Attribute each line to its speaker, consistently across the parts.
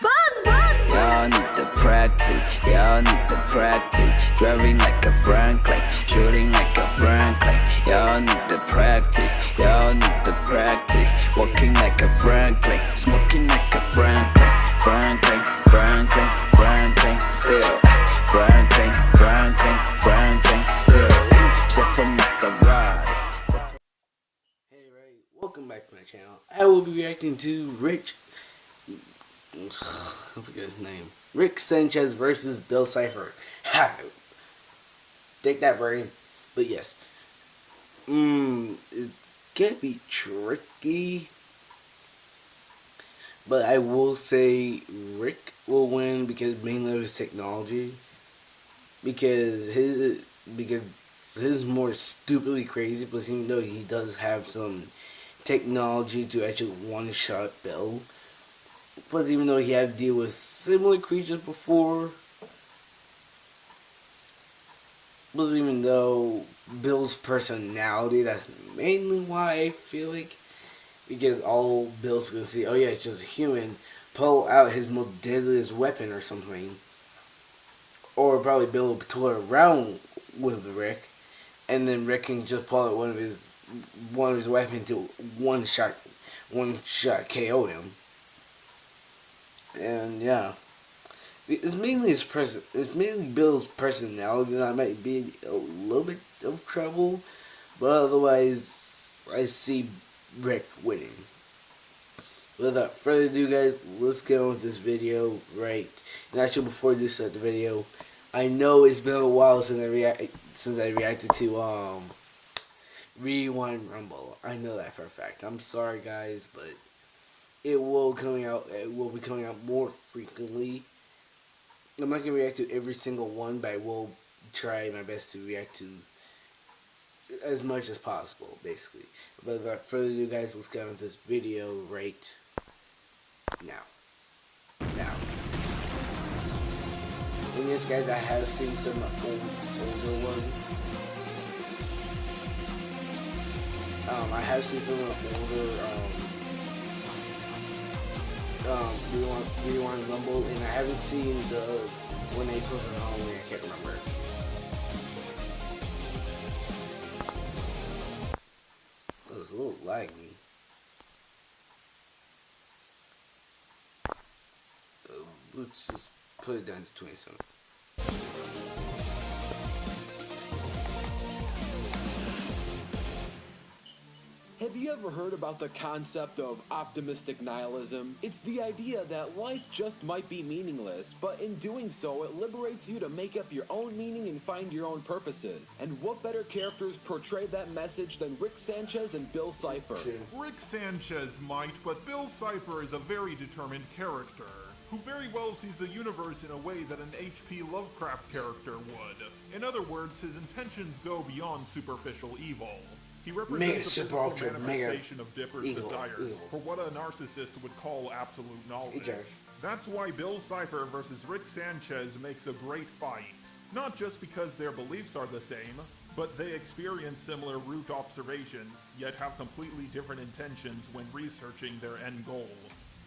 Speaker 1: Y'all need the practice, y'all need the practice. Driving like a Franklin, shooting like a Franklin. Y'all need the practice, y'all need the practice. Walking like a Franklin, smoking like a Franklin. Franklin, Franklin, Franklin, still. Franklin, Franklin, Franklin, still. Chef from Mr.
Speaker 2: Hey Ray, welcome back to my channel. I will be reacting to I forget his name. Rick Sanchez versus Bill Cipher. Ha! Take that, brain. But yes. It can be tricky. But I will say Rick will win because mainly of his technology. Because his is more stupidly crazy, but even though he does have some technology to actually one-shot Bill. Plus, even though he had to deal with similar creatures before, plus even though Bill's personality, that's mainly why I feel like, because all Bill's gonna see, oh yeah, it's just a human, pull out his most deadliest weapon or something, or probably Bill will tour around with Rick, and then Rick can just pull out one of his weapons to one shot KO him. And yeah, it's mainly it's mainly Bill's personality that might be a little bit of trouble, but otherwise I see Rick winning. Without further ado, guys, let's get on with this video, right? And actually, before I do start the video, I know it's been a while since I reacted to Rewind Rumble. I know that for a fact. I'm sorry, guys, but it will be coming out more frequently. I'm not gonna react to every single one, but I will try my best to react to as much as possible, basically. But without further ado, guys, let's get on with this video right now. And yes, guys, I have seen some older ones. I have seen some older Rewind Rumble, and I haven't seen the when they post on Halloween. I can't remember. It was a little laggy. Let's just put it down to 27.
Speaker 3: Have you ever heard about the concept of optimistic nihilism? It's the idea that life just might be meaningless, but in doing so, it liberates you to make up your own meaning and find your own purposes. And what better characters portray that message than Rick Sanchez and Bill Cipher?
Speaker 4: Rick Sanchez might, but Bill Cipher is a very determined character, who very well sees the universe in a way that an H.P. Lovecraft character would. In other words, his intentions go beyond superficial evil. He represents the physical manifestation of different desires, for what a narcissist would call absolute knowledge. That's why Bill Cipher versus Rick Sanchez makes a great fight. Not just because their beliefs are the same, but they experience similar root observations, yet have completely different intentions when researching their end goal.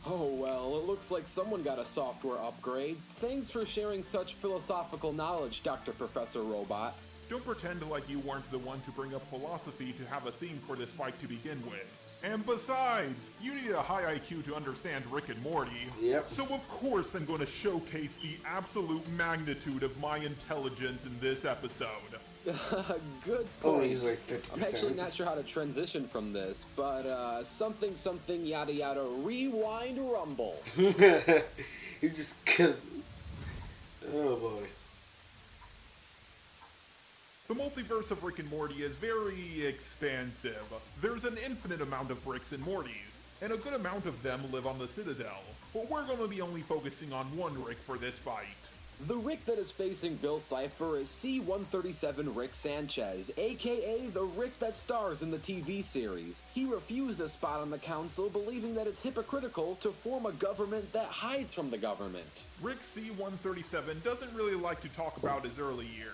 Speaker 3: Oh well, it looks like someone got a software upgrade. Thanks for sharing such philosophical knowledge, Dr. Professor Robot.
Speaker 4: Don't pretend like you weren't the one to bring up philosophy to have a theme for this fight to begin with. And besides, you need a high IQ to understand Rick and Morty.
Speaker 2: Yep.
Speaker 4: So of course I'm going to showcase the absolute magnitude of my intelligence in this episode.
Speaker 3: Good point.
Speaker 2: Oh, he's like 50%.
Speaker 3: I'm actually not sure how to transition from this, but something yada yada rewind rumble.
Speaker 2: He just cause. Oh boy.
Speaker 4: The multiverse of Rick and Morty is very expansive. There's an infinite amount of Ricks and Mortys, and a good amount of them live on the Citadel, but we're going to be only focusing on one Rick for this fight.
Speaker 3: The Rick that is facing Bill Cipher is C-137 Rick Sanchez, aka the Rick that stars in the TV series. He refused a spot on the council, believing that it's hypocritical to form a government that hides from the government.
Speaker 4: Rick C-137 doesn't really like to talk about his early years.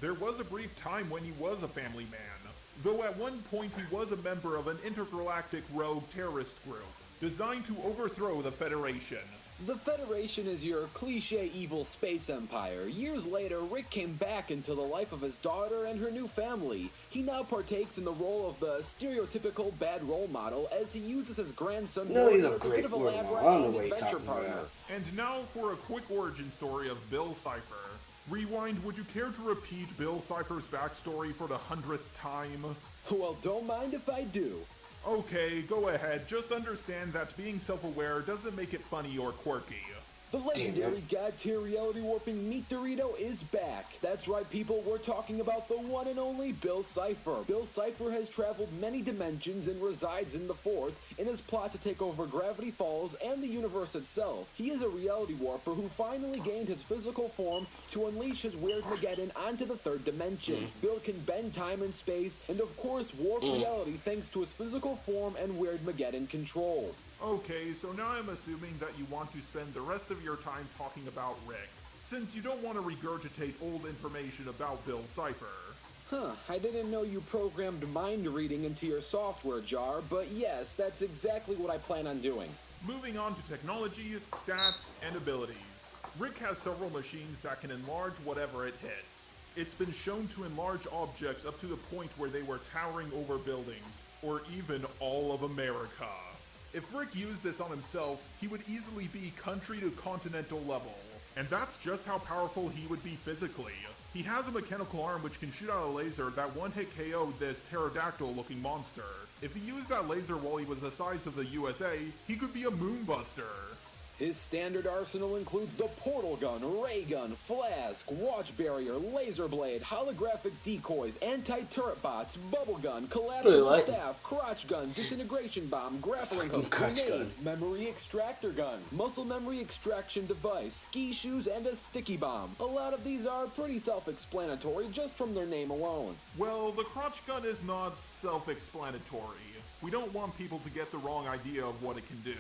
Speaker 4: There was a brief time when he was a family man, though at one point he was a member of an intergalactic rogue terrorist group. designed to overthrow the Federation.
Speaker 3: The Federation is your cliche evil space empire. Years later, Rick came back into the life of his daughter and her new family. He now partakes in the role of the stereotypical bad role model as he uses his grandson
Speaker 2: No, he's a
Speaker 3: Warrior as
Speaker 2: great
Speaker 3: bit of a
Speaker 2: role
Speaker 3: lab
Speaker 2: model.
Speaker 3: rat
Speaker 2: I don't know
Speaker 3: and
Speaker 2: what you're
Speaker 3: adventure
Speaker 2: talking
Speaker 3: partner.
Speaker 2: about.
Speaker 4: And now for a quick origin story of Bill Cipher. Rewind, would you care to repeat Bill Cipher's backstory for the 100th time?
Speaker 3: Well, don't mind if I do.
Speaker 4: Okay, go ahead. Just understand that being self-aware doesn't make it funny or quirky.
Speaker 3: The legendary god-tier reality-warping meat Dorito is back. That's right, people, we're talking about the one and only Bill Cipher. Bill Cipher has traveled many dimensions and resides in the fourth in his plot to take over Gravity Falls and the universe itself. He is a reality warper who finally gained his physical form to unleash his weird Mageddon onto the third dimension. Bill can bend time and space and, of course, warp reality thanks to his physical form and weird Mageddon control.
Speaker 4: Okay, so now I'm assuming that you want to spend the rest of your time talking about Rick, since you don't want to regurgitate old information about Bill Cipher.
Speaker 3: Huh, I didn't know you programmed mind reading into your software jar, but yes, that's exactly what I plan on doing.
Speaker 4: Moving on to technology, stats, and abilities. Rick has several machines that can enlarge whatever it hits. It's been shown to enlarge objects up to the point where they were towering over buildings, or even all of America. If Rick used this on himself, he would easily be country to continental level. And that's just how powerful he would be physically. He has a mechanical arm which can shoot out a laser that one-hit KO'd this pterodactyl-looking monster. If he used that laser while he was the size of the USA, he could be a moonbuster.
Speaker 3: His standard arsenal includes the portal gun, ray gun, flask, watch barrier, laser blade, holographic decoys, anti-turret bots, bubble gun, collapsible staff, crotch gun, disintegration bomb, grappling hook, grenades, memory extractor gun, muscle memory extraction device, ski shoes, and a sticky bomb. A lot of these are pretty self-explanatory just from their name alone.
Speaker 4: Well, the crotch gun is not self-explanatory. We don't want people to get the wrong idea of what it can do.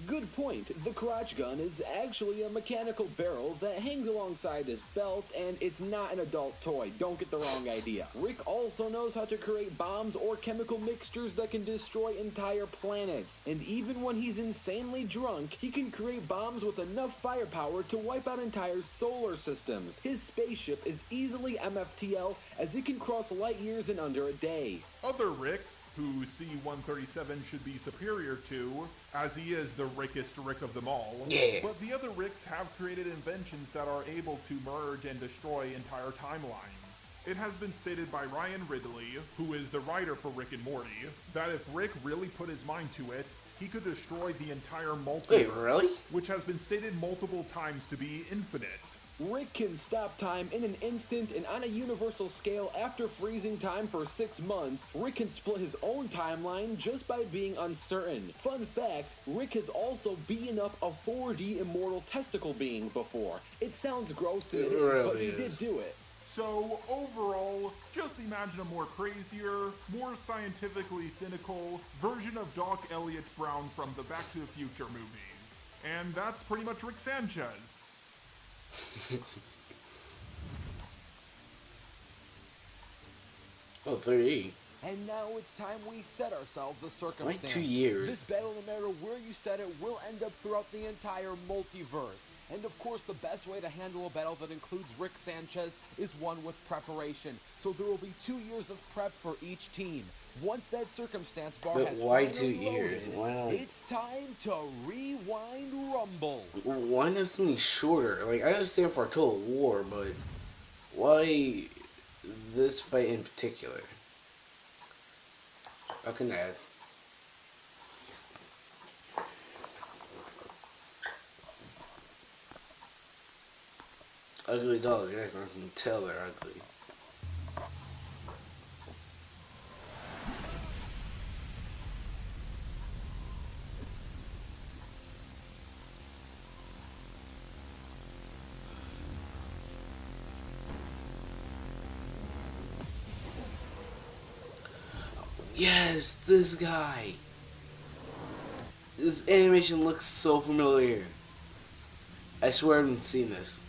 Speaker 3: Good point. The crotch gun is actually a mechanical barrel that hangs alongside his belt, and it's not an adult toy. Don't get the wrong idea. Rick also knows how to create bombs or chemical mixtures that can destroy entire planets. And even when he's insanely drunk, he can create bombs with enough firepower to wipe out entire solar systems. His spaceship is easily MFTL, as it can cross light years in under a day.
Speaker 4: Other Ricks, who C-137 should be superior to, as he is the Rickest Rick of them all.
Speaker 2: Yeah.
Speaker 4: But the other Ricks have created inventions that are able to merge and destroy entire timelines. It has been stated by Ryan Ridley, who is the writer for Rick and Morty, that if Rick really put his mind to it, he could destroy the entire multiverse.
Speaker 2: Wait, really?
Speaker 4: Which has been stated multiple times to be infinite.
Speaker 3: Rick can stop time in an instant, and on a universal scale, after freezing time for 6 months, Rick can split his own timeline just by being uncertain. Fun fact, Rick has also beaten up a 4D immortal testicle being before. It sounds gross and it is, but he did do it.
Speaker 4: So, overall, just imagine a more crazier, more scientifically cynical version of Doc Elliott Brown from the Back to the Future movies. And that's pretty much Rick Sanchez.
Speaker 2: Oh, 3.
Speaker 5: And now it's time we set ourselves a circumstance.
Speaker 2: Like 2 years.
Speaker 5: This battle, no matter where you set it, will end up throughout the entire multiverse. And of course, the best way to handle a battle that includes Rick Sanchez is one with preparation. So there will be 2 years of prep for each team. Once that circumstance bar
Speaker 2: But
Speaker 5: has
Speaker 2: why
Speaker 5: finally
Speaker 2: 2 years?
Speaker 5: loaded,
Speaker 2: Why not?
Speaker 5: it's time to rewind rumble.
Speaker 2: Why not something shorter? Like, I understand for a total war, but why this fight in particular? I can add. Ugly dolls, I can tell they're ugly. Yes, this guy. This animation looks so familiar. I swear I haven't seen this.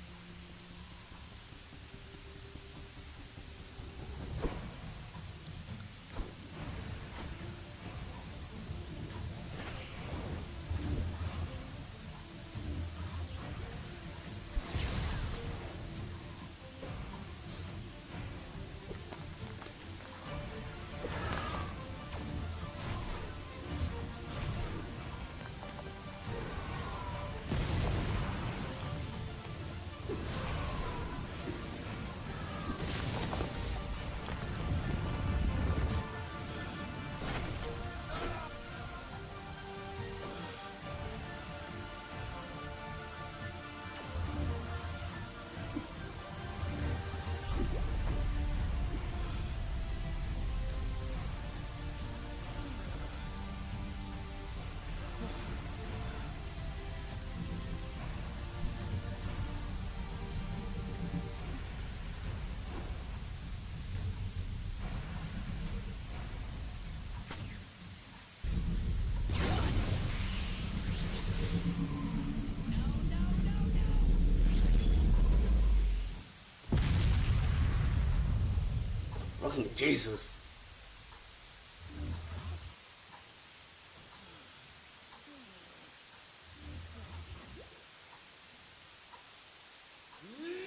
Speaker 2: Jesus.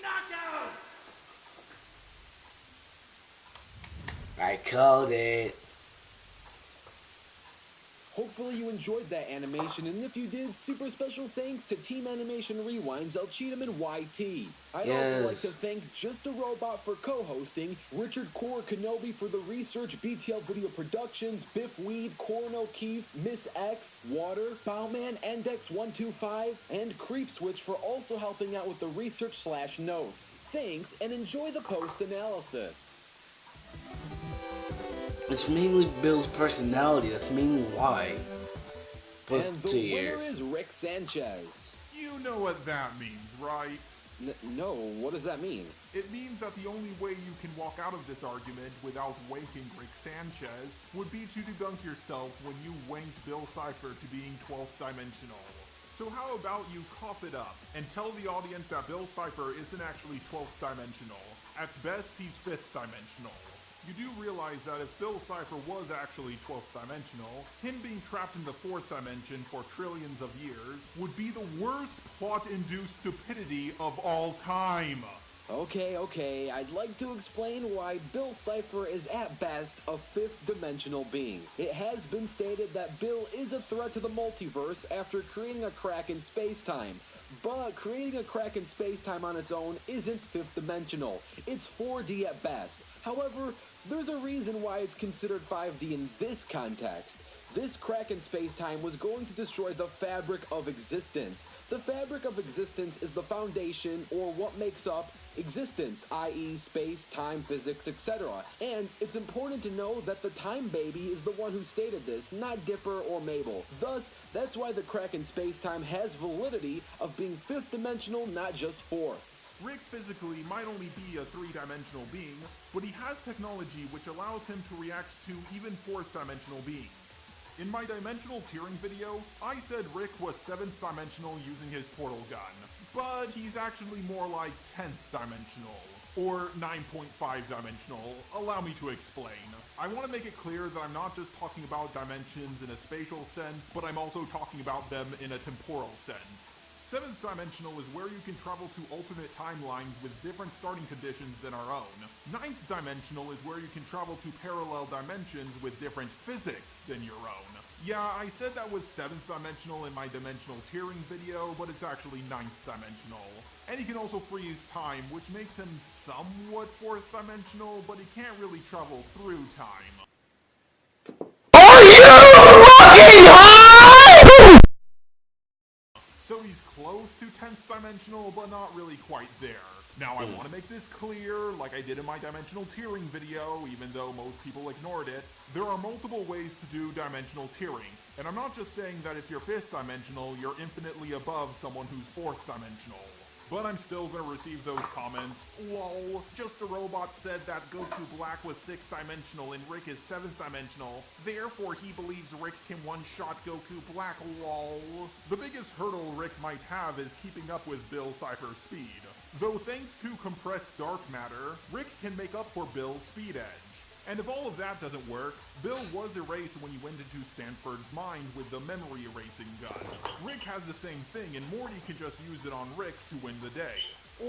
Speaker 6: Knockout!
Speaker 2: I called it.
Speaker 3: Hopefully you enjoyed that animation, and if you did, super special thanks to Team Animation Rewinds, El Cheatham, and YT. I'd also like to
Speaker 2: Yes.
Speaker 3: thank Just a Robot for co-hosting, Richard Core Kenobi for the research, BTL Video Productions, Biff Weed, Corin O'Keefe, Miss X, Water, Bowman, Endex125, and Creep Switch for also helping out with the research/notes. Thanks, and enjoy the post-analysis.
Speaker 2: It's mainly Bill's personality. That's mainly why. Plus
Speaker 3: And the
Speaker 2: 2
Speaker 3: winner
Speaker 2: years.
Speaker 3: is Rick Sanchez.
Speaker 4: You know what that means, right?
Speaker 3: No, what does that mean?
Speaker 4: It means that the only way you can walk out of this argument without wanking Rick Sanchez would be to debunk yourself when you wanked Bill Cipher to being 12th dimensional. So how about you cough it up and tell the audience that Bill Cipher isn't actually 12th dimensional. At best, he's 5th dimensional. You do realize that if Bill Cipher was actually 12th dimensional, him being trapped in the 4th dimension for trillions of years would be the worst plot-induced stupidity of all time.
Speaker 3: Okay, I'd like to explain why Bill Cipher is at best a 5th dimensional being. It has been stated that Bill is a threat to the multiverse after creating a crack in space-time. But creating a crack in space-time on its own isn't 5th dimensional. It's 4D at best. However, there's a reason why it's considered 5D in this context. This crack in space-time was going to destroy the fabric of existence. The fabric of existence is the foundation, or what makes up existence, i.e. space, time, physics, etc. And it's important to know that the Time Baby is the one who stated this, not Dipper or Mabel. Thus, that's why the crack in space-time has validity of being 5th dimensional, not just 4th.
Speaker 4: Rick physically might only be a 3-dimensional being, but he has technology which allows him to react to even 4th dimensional beings. In my dimensional tiering video, I said Rick was 7th dimensional using his portal gun, but he's actually more like 10th dimensional, or 9.5 dimensional. Allow me to explain. I want to make it clear that I'm not just talking about dimensions in a spatial sense, but I'm also talking about them in a temporal sense. 7th dimensional is where you can travel to alternate timelines with different starting conditions than our own. 9th dimensional is where you can travel to parallel dimensions with different physics than your own. Yeah, I said that was 7th dimensional in my dimensional tiering video, but it's actually 9th dimensional. And he can also freeze time, which makes him somewhat 4th dimensional, but he can't really travel through time. So he's close to 10th dimensional, but not really quite there. Now I want to make this clear, like I did in my dimensional tiering video, even though most people ignored it, there are multiple ways to do dimensional tiering. And I'm not just saying that if you're 5th dimensional, you're infinitely above someone who's 4th dimensional. But I'm still gonna receive those comments. Lol, Just a Robot said that Goku Black was 6th dimensional and Rick is 7th dimensional. Therefore, he believes Rick can one-shot Goku Black, lol. The biggest hurdle Rick might have is keeping up with Bill Cipher's speed. Though thanks to compressed dark matter, Rick can make up for Bill's speed edge. And if all of that doesn't work, Bill was erased when he went into Stanford's mind with the memory erasing gun. Rick has the same thing, and Morty can just use it on Rick to win the day.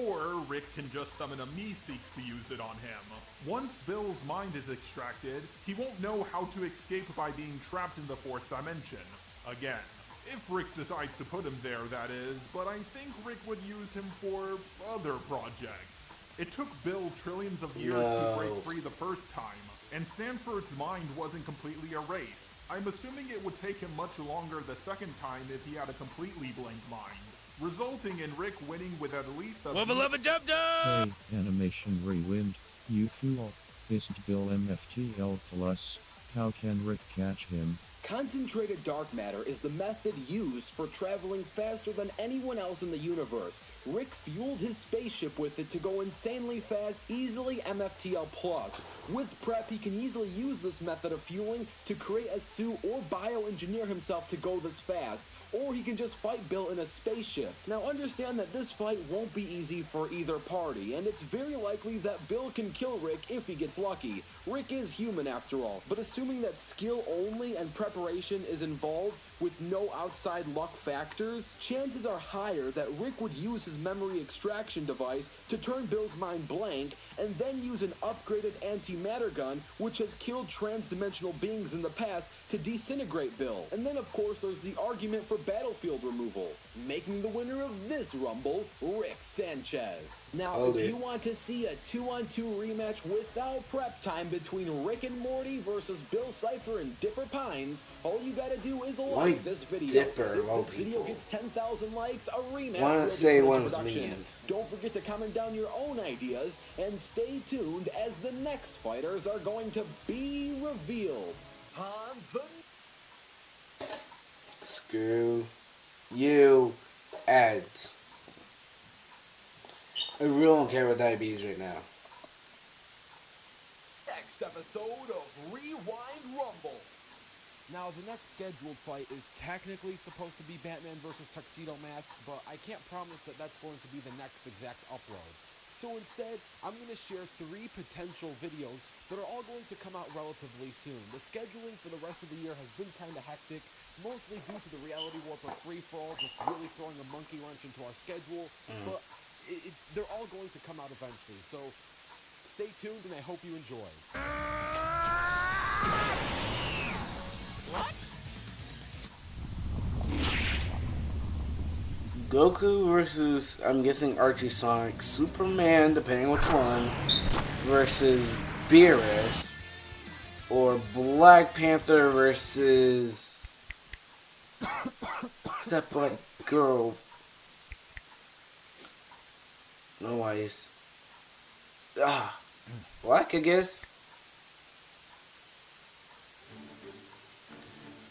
Speaker 4: Or Rick can just summon a Meeseeks to use it on him. Once Bill's mind is extracted, he won't know how to escape by being trapped in the 4th dimension. Again. If Rick decides to put him there, that is, but I think Rick would use him for other projects. It took Bill trillions of years to break free the first time, and Stanford's mind wasn't completely erased. I'm assuming it would take him much longer the second time if he had a completely blank mind, resulting in Rick winning with at least a...
Speaker 7: Hey, Animation Rewind, you fool. Isn't Bill MFTL plus? How can Rick catch him?
Speaker 3: Concentrated dark matter is the method used for traveling faster than anyone else in the universe. Rick fueled his spaceship with it to go insanely fast, easily MFTL+. With prep, he can easily use this method of fueling to create a suit or bioengineer himself to go this fast, or he can just fight Bill in a spaceship. Now understand that this fight won't be easy for either party, and it's very likely that Bill can kill Rick if he gets lucky. Rick is human after all, but assuming that skill only and preparation is involved with no outside luck factors, chances are higher that Rick would use his memory extraction device to turn Bill's mind blank and then use an upgraded antimatter gun which has killed trans-dimensional beings in the past to disintegrate Bill. And then of course there's the argument for battlefield removal, making the winner of this Rumble, Rick Sanchez. Now, if you want to see a 2-on-2 rematch without prep time between Rick and Morty versus Bill Cipher and Dipper Pines, all you gotta do is like this video.
Speaker 2: Dipper,
Speaker 3: if this video gets 10,000 likes, a rematch
Speaker 2: Wanna
Speaker 3: will be
Speaker 2: say
Speaker 3: put
Speaker 2: one
Speaker 3: into
Speaker 2: of his
Speaker 3: production.
Speaker 2: minions.
Speaker 3: Don't forget to comment down your own ideas, and stay tuned as the next fighters are going to be revealed on the...
Speaker 2: Screw you, ads. I really don't care about diabetes right now.
Speaker 5: Next episode of Rewind Rumble. Now, the next scheduled fight is technically supposed to be Batman versus Tuxedo Mask, but I can't promise that that's going to be the next exact upload. So instead, I'm going to share 3 potential videos that are all going to come out relatively soon. The scheduling for the rest of the year has been kind of hectic, mostly due to the reality warp of free-for-all just really throwing a monkey wrench into our schedule, but they're all going to come out eventually, so stay tuned and I hope you enjoy.
Speaker 6: What?
Speaker 2: Goku versus, I'm guessing, Archie Sonic, Superman, depending on which one, versus Beerus, or Black Panther versus... what's that black girl? No eyes. Black, I guess?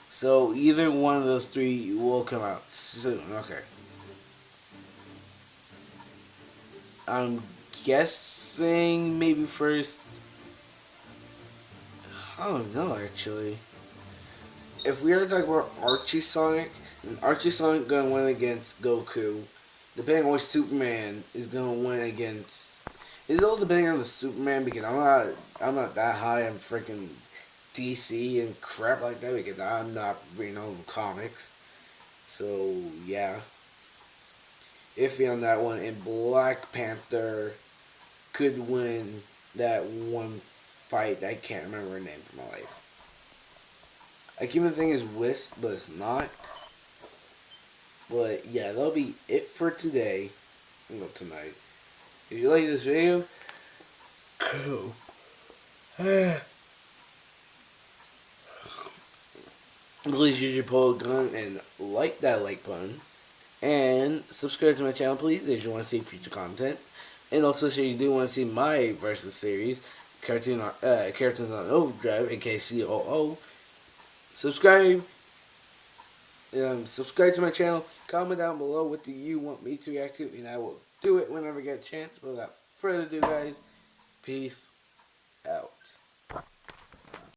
Speaker 2: So, either one of those 3 will come out soon, okay. I'm guessing maybe first. I don't know actually. If we are talking about Archie Sonic, then Archie Sonic gonna win against Goku. Depending on which Superman is gonna win against. It's all depending on the Superman because I'm not that high on freaking DC and crap like that because I'm not reading all the comics. So yeah. Iffy on that one, and Black Panther could win that one fight. I can't remember her name for my life. I keep thinking it's Wisp, but it's not. But yeah, that'll be it for today. Well, tonight. If you like this video, cool. Please use your pull gun and like that like button. And subscribe to my channel, please, if you want to see future content. And also, if you do want to see my versus series, Cartoons on Overdrive, aka COO, subscribe. Subscribe to my channel. Comment down below what do you want me to react to, and I will do it whenever I get a chance. But without further ado, guys, peace out.